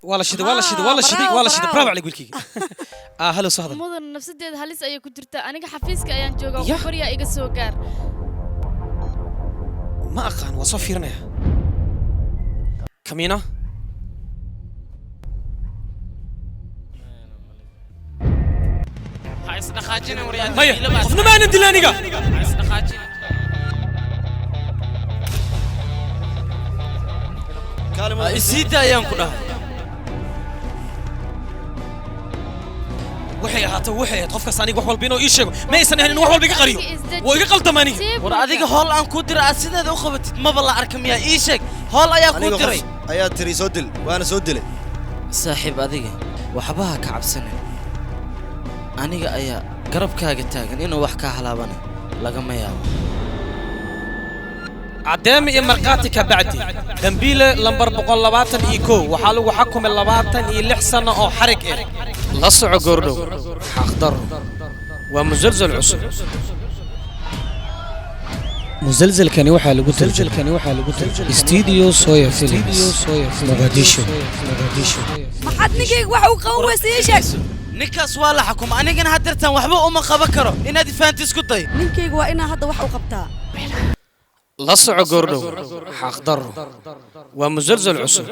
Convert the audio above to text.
والله شيء برافو عليك قولكي هلا وسهلا mudan nafsadeeda halis ayay ku jirtaa aniga xafiiska ayaan joogaa Yah. bariya iga soo gaar ما أقان وصفيرنا كمينة هاي صدقاتنا وريال مايا قفنا ما ندي لانيقا هاي صدقاتنا isiida ayaan ku dhahay وحي هاتو وحي قفك سانيق وحول بينو إيشيغو ما يسنى هنين وحول بيقا قريو ويقا قلتماني war adiga hool aan ku diray aad sideeda u qabatid maba la arka miyaa ii sheeg hool ayaa ku diray ayaa tiri soo dil waana soo dilay saaxiib adiga waxbaha ka cabsanin aniga ayaa garabkaaga taagan inuu wax ka halaabana lagama yaabo عدامي إيه مرقاتك بعدي دنبيلة لمبر بقول لباتن إيكو وحالو وحكم اللباتن إيه لحسنة أو حرق إيه لصع قردو حاخضر ومزلزل عصر مزلزل كان يوحى لقوت استديو صويا فيلمز مقاديشو ما حد نجيك وحو قوة سيشك ninkaas waa la xukum anigana hadirtan waxba uma qaban karo inaad faanti isku day ninkayga waa inaa hadda wax u qabtaa لصع قردو حاخضر ومزلزل عصر